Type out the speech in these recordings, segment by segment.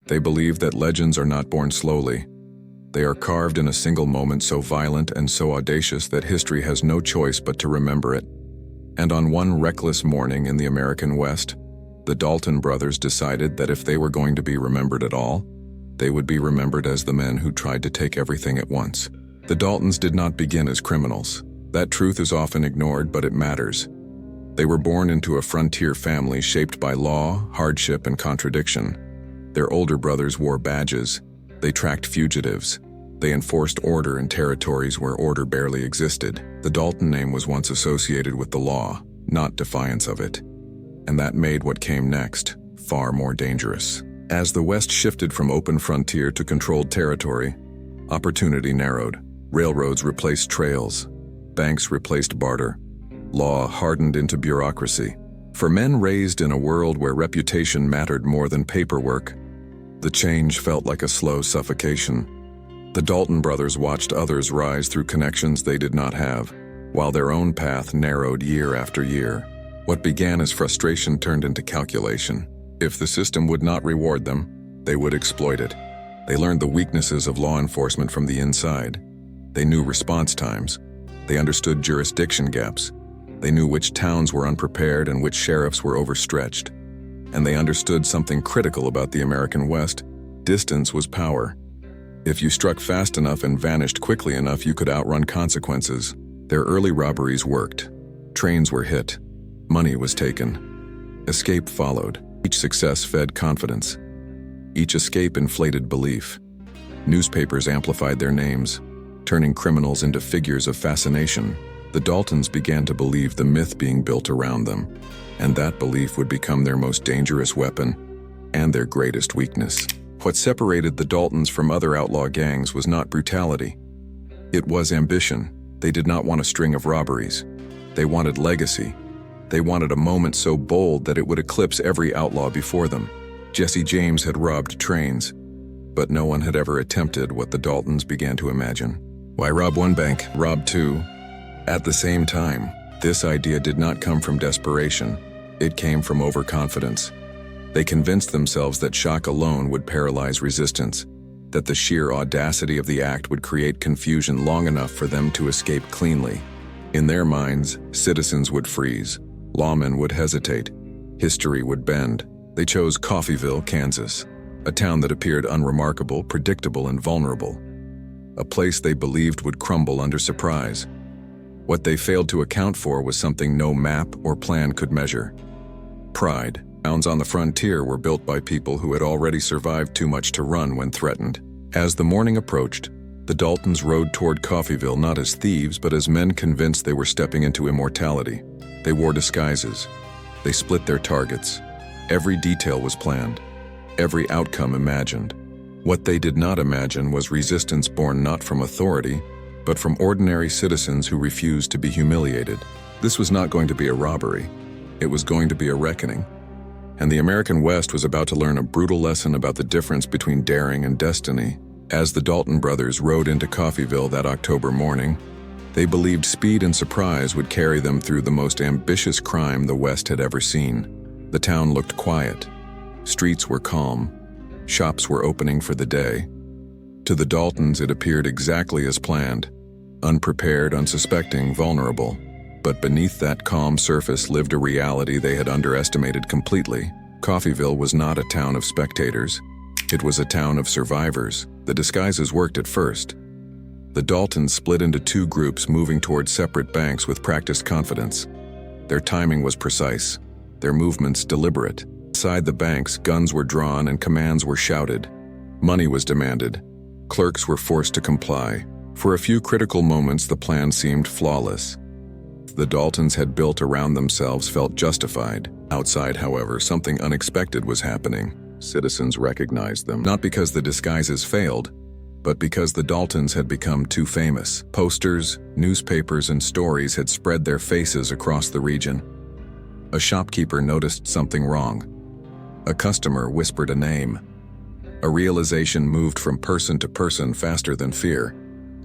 They believe that legends are not born slowly. They are carved in a single moment so violent and so audacious that history has no choice but to remember it. And on one reckless morning in the American West, the Dalton brothers decided that if they were going to be remembered at all, they would be remembered as the men who tried to take everything at once. The Daltons did not begin as criminals. That truth is often ignored, but it matters. They were born into a frontier family shaped by law, hardship, and contradiction. Their older brothers wore badges. They tracked fugitives. They enforced order in territories where order barely existed. The Dalton name was once associated with the law, not defiance of it. And that made what came next far more dangerous. As the West shifted from open frontier to controlled territory, opportunity narrowed. Railroads replaced trails. Banks replaced barter. Law hardened into bureaucracy. For men raised in a world where reputation mattered more than paperwork, the change felt like a slow suffocation. The Dalton brothers watched others rise through connections they did not have, while their own path narrowed year after year. What began as frustration turned into calculation. If the system would not reward them, they would exploit it. They learned the weaknesses of law enforcement from the inside. They knew response times. They understood jurisdiction gaps. They knew which towns were unprepared and which sheriffs were overstretched. And they understood something critical about the American West. Distance was power. If you struck fast enough and vanished quickly enough, you could outrun consequences. Their early robberies worked. Trains were hit. Money was taken. Escape followed. Each success fed confidence. Each escape inflated belief. Newspapers amplified their names, turning criminals into figures of fascination. The Daltons began to believe the myth being built around them, and that belief would become their most dangerous weapon and their greatest weakness. What separated the Daltons from other outlaw gangs was not brutality. It was ambition. They did not want a string of robberies. They wanted legacy. They wanted a moment so bold that it would eclipse every outlaw before them. Jesse James had robbed trains, but no one had ever attempted what the Daltons began to imagine. Why rob one bank, rob two? At the same time, this idea did not come from desperation. It came from overconfidence. They convinced themselves that shock alone would paralyze resistance, that the sheer audacity of the act would create confusion long enough for them to escape cleanly. In their minds, citizens would freeze. Lawmen would hesitate. History would bend. They chose Coffeyville, Kansas, a town that appeared unremarkable, predictable, and vulnerable. A place they believed would crumble under surprise. What they failed to account for was something no map or plan could measure. Pride. Towns on the frontier were built by people who had already survived too much to run when threatened. As the morning approached, the Daltons rode toward Coffeyville not as thieves but as men convinced they were stepping into immortality. They wore disguises. They split their targets. Every detail was planned. Every outcome imagined. What they did not imagine was resistance born not from authority, but from ordinary citizens who refused to be humiliated. This was not going to be a robbery. It was going to be a reckoning. And the American West was about to learn a brutal lesson about the difference between daring and destiny. As the Dalton brothers rode into Coffeyville that October morning, they believed speed and surprise would carry them through the most ambitious crime the West had ever seen. The town looked quiet. Streets were calm. Shops were opening for the day. To the Daltons, it appeared exactly as planned. Unprepared, unsuspecting, vulnerable. But beneath that calm surface lived a reality they had underestimated completely. Coffeyville was not a town of spectators. It was a town of survivors. The disguises worked at first. The Daltons split into two groups moving toward separate banks with practiced confidence. Their timing was precise, their movements deliberate. Inside the banks, guns were drawn and commands were shouted. Money was demanded. Clerks were forced to comply. For a few critical moments, the plan seemed flawless. The Daltons had built around themselves felt justified. Outside, however, something unexpected was happening. Citizens recognized them, not because the disguises failed, but because the Daltons had become too famous. Posters, newspapers, and stories had spread their faces across the region. A shopkeeper noticed something wrong. A customer whispered a name. A realization moved from person to person faster than fear,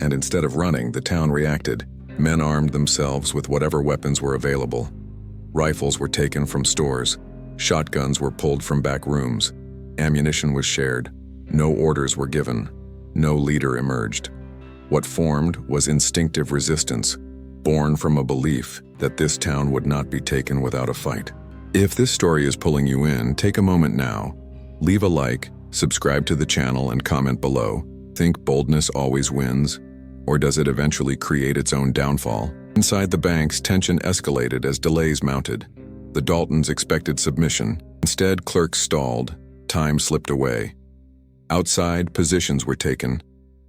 and instead of running, the town reacted. Men armed themselves with whatever weapons were available. Rifles were taken from stores. Shotguns were pulled from back rooms. Ammunition was shared. No orders were given. No leader emerged. What formed was instinctive resistance, born from a belief that this town would not be taken without a fight. If this story is pulling you in, take a moment now. Leave a like, subscribe to the channel, and comment below. Think boldness always wins, or does it eventually create its own downfall? Inside the banks, tension escalated as delays mounted. The Daltons expected submission. Instead, clerks stalled. Time slipped away. Outside, positions were taken.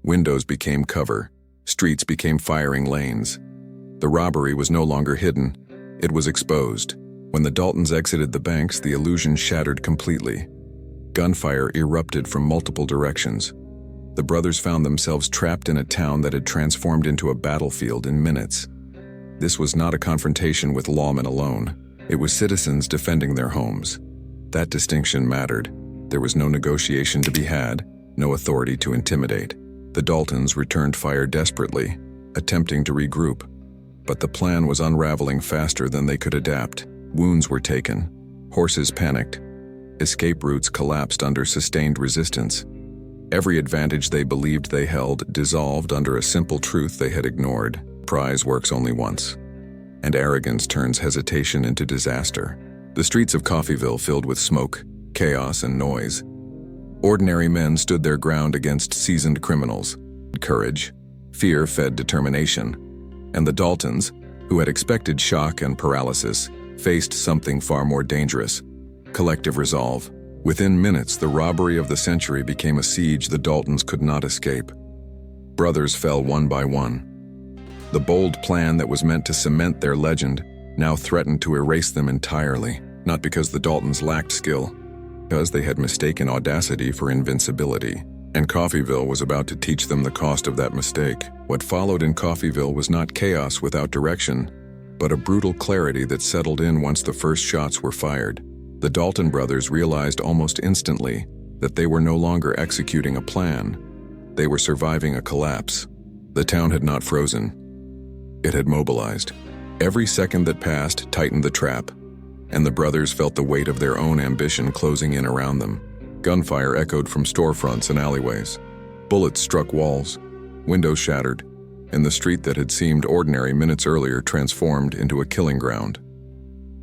Windows became cover. Streets became firing lanes. The robbery was no longer hidden. It was exposed. When the Daltons exited the banks, the illusion shattered completely. Gunfire erupted from multiple directions. The brothers found themselves trapped in a town that had transformed into a battlefield in minutes. This was not a confrontation with lawmen alone. It was citizens defending their homes. That distinction mattered. There was no negotiation to be had, no authority to intimidate. The Daltons returned fire desperately, attempting to regroup. But the plan was unraveling faster than they could adapt. Wounds were taken. Horses panicked. Escape routes collapsed under sustained resistance. Every advantage they believed they held dissolved under a simple truth they had ignored. Prize works only once. And arrogance turns hesitation into disaster. The streets of Coffeyville filled with smoke, chaos, and noise. Ordinary men stood their ground against seasoned criminals. Courage, fear fed determination. And the Daltons, who had expected shock and paralysis, faced something far more dangerous: collective resolve. Within minutes, the robbery of the century became a siege the Daltons could not escape. Brothers fell one by one. The bold plan that was meant to cement their legend now threatened to erase them entirely, not because the Daltons lacked skill, because they had mistaken audacity for invincibility. And Coffeyville was about to teach them the cost of that mistake. What followed in Coffeyville was not chaos without direction, but a brutal clarity that settled in once the first shots were fired. The Dalton brothers realized almost instantly that they were no longer executing a plan. They were surviving a collapse. The town had not frozen. It had mobilized. Every second that passed tightened the trap, and the brothers felt the weight of their own ambition closing in around them. Gunfire echoed from storefronts and alleyways. Bullets struck walls. Windows shattered, and the street that had seemed ordinary minutes earlier transformed into a killing ground.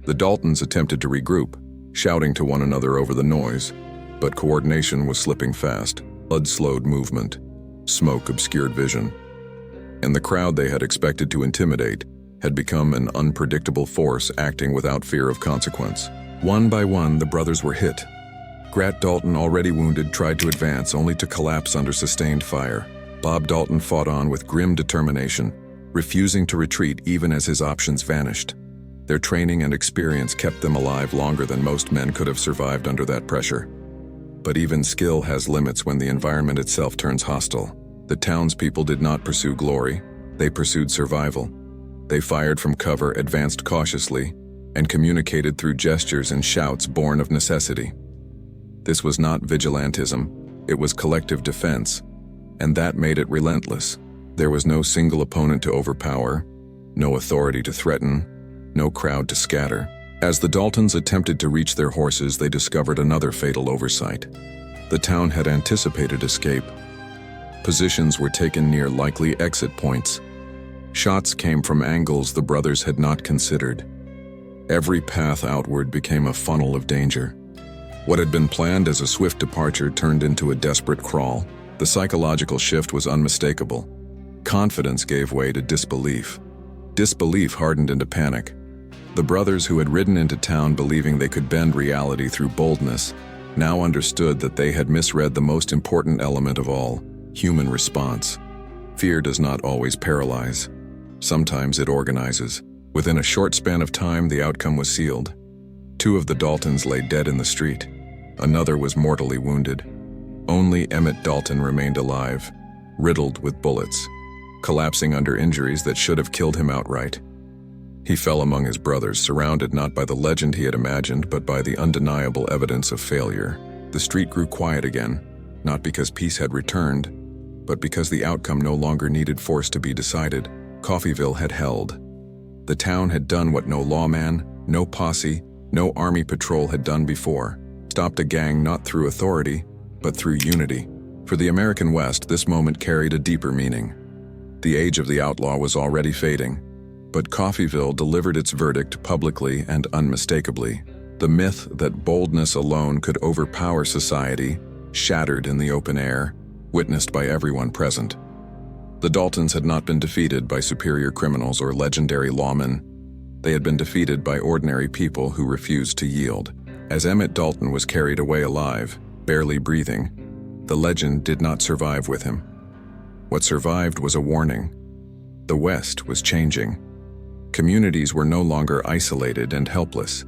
The Daltons attempted to regroup, shouting to one another over the noise, but coordination was slipping fast. Blood slowed movement. Smoke obscured vision. And the crowd they had expected to intimidate had become an unpredictable force acting without fear of consequence. One by one, the brothers were hit. Grat Dalton, already wounded, tried to advance, only to collapse under sustained fire. Bob Dalton fought on with grim determination, refusing to retreat even as his options vanished. Their training and experience kept them alive longer than most men could have survived under that pressure. But even skill has limits when the environment itself turns hostile. The townspeople did not pursue glory, they pursued survival. They fired from cover, advanced cautiously, and communicated through gestures and shouts born of necessity. This was not vigilantism, it was collective defense, and that made it relentless. There was no single opponent to overpower, no authority to threaten, no crowd to scatter. As the Daltons attempted to reach their horses, they discovered another fatal oversight. The town had anticipated escape. Positions were taken near likely exit points. Shots came from angles the brothers had not considered. Every path outward became a funnel of danger. What had been planned as a swift departure turned into a desperate crawl. The psychological shift was unmistakable. Confidence gave way to disbelief. Disbelief hardened into panic. The brothers who had ridden into town believing they could bend reality through boldness now understood that they had misread the most important element of all: human response. Fear does not always paralyze. Sometimes it organizes. Within a short span of time, the outcome was sealed. 2 of the Daltons lay dead in the street. Another was mortally wounded. Only Emmett Dalton remained alive, riddled with bullets, collapsing under injuries that should have killed him outright. He fell among his brothers, surrounded not by the legend he had imagined, but by the undeniable evidence of failure. The street grew quiet again, not because peace had returned, but because the outcome no longer needed force to be decided. Coffeyville had held. The town had done what no lawman, no posse, no army patrol had done before. stopped a gang not through authority, but through unity. For the American West, this moment carried a deeper meaning. The age of the outlaw was already fading, but Coffeyville delivered its verdict publicly and unmistakably. The myth that boldness alone could overpower society shattered in the open air, witnessed by everyone present. The Daltons had not been defeated by superior criminals or legendary lawmen. They had been defeated by ordinary people who refused to yield. As Emmett Dalton was carried away alive, barely breathing, the legend did not survive with him. What survived was a warning. The West was changing. Communities were no longer isolated and helpless.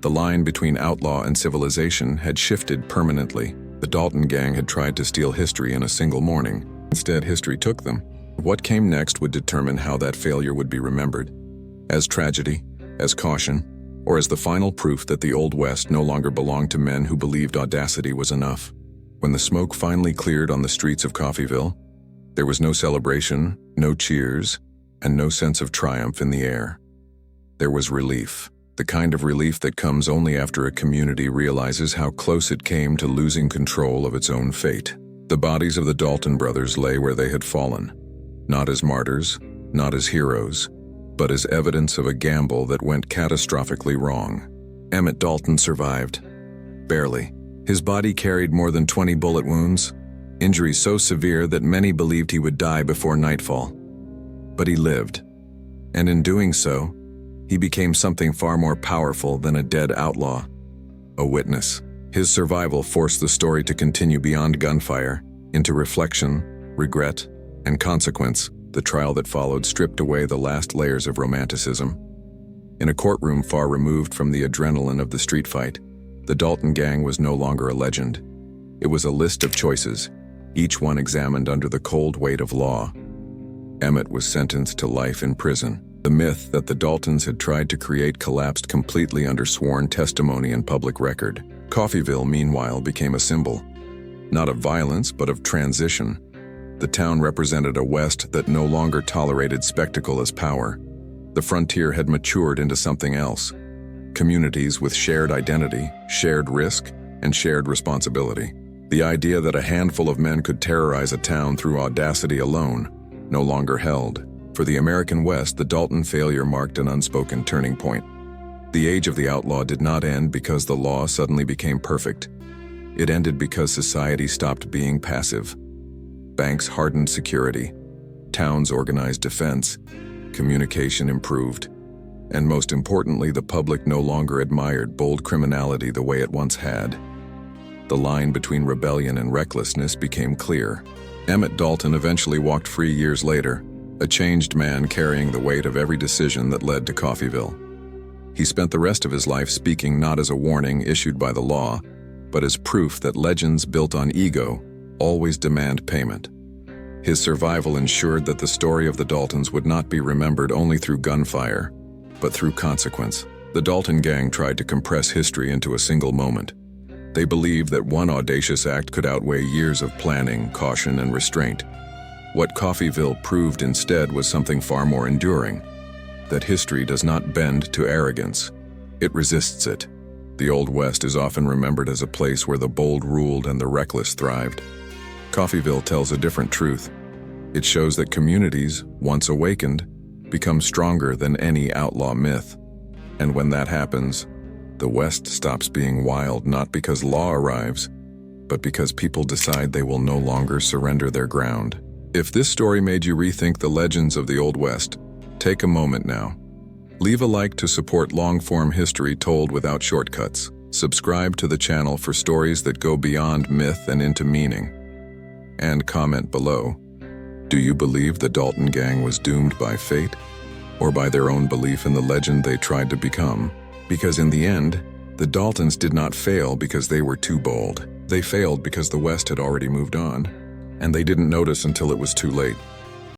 The line between outlaw and civilization had shifted permanently. The Dalton Gang had tried to steal history in a single morning. Instead, history took them. What came next would determine how that failure would be remembered. As tragedy, as caution, or as the final proof that the Old West no longer belonged to men who believed audacity was enough. When the smoke finally cleared on the streets of Coffeyville, there was no celebration, no cheers, and no sense of triumph in the air. There was relief, the kind of relief that comes only after a community realizes how close it came to losing control of its own fate. The bodies of the Dalton brothers lay where they had fallen, not as martyrs, not as heroes, but as evidence of a gamble that went catastrophically wrong. Emmett Dalton survived. Barely. His body carried more than 20 bullet wounds, injuries so severe that many believed he would die before nightfall. But he lived, and in doing so, he became something far more powerful than a dead outlaw, a witness. His survival forced the story to continue beyond gunfire, into reflection, regret, and consequence. The trial that followed stripped away the last layers of romanticism. In a courtroom far removed from the adrenaline of the street fight, the Dalton Gang was no longer a legend. It was a list of choices, each one examined under the cold weight of law. Emmett was sentenced to life in prison. The myth that the Daltons had tried to create collapsed completely under sworn testimony and public record. Coffeyville, meanwhile, became a symbol, not of violence, but of transition. The town represented a West that no longer tolerated spectacle as power. The frontier had matured into something else. Communities with shared identity, shared risk, and shared responsibility. The idea that a handful of men could terrorize a town through audacity alone no longer held. For the American West, the Dalton failure marked an unspoken turning point. The age of the outlaw did not end because the law suddenly became perfect. It ended because society stopped being passive. Banks hardened security, towns organized defense, communication improved, and most importantly, the public no longer admired bold criminality the way it once had. The line between rebellion and recklessness became clear. Emmett Dalton eventually walked free years later, a changed man carrying the weight of every decision that led to Coffeyville. He spent the rest of his life speaking not as a warning issued by the law, but as proof that legends built on ego always demand payment. His survival ensured that the story of the Daltons would not be remembered only through gunfire, but through consequence. The Dalton Gang tried to compress history into a single moment. They believed that one audacious act could outweigh years of planning, caution, and restraint. What Coffeyville proved instead was something far more enduring, that history does not bend to arrogance. It resists it. The Old West is often remembered as a place where the bold ruled and the reckless thrived. Coffeyville tells a different truth. It shows that communities, once awakened, become stronger than any outlaw myth. And when that happens, the West stops being wild not because law arrives, but because people decide they will no longer surrender their ground. If this story made you rethink the legends of the Old West, take a moment now. Leave a like to support long-form history told without shortcuts. Subscribe to the channel for stories that go beyond myth and into meaning. And comment below. Do you believe the Dalton Gang was doomed by fate, or by their own belief in the legend they tried to become? Because in the end, the Daltons did not fail because they were too bold. They failed because the West had already moved on, and they didn't notice until it was too late.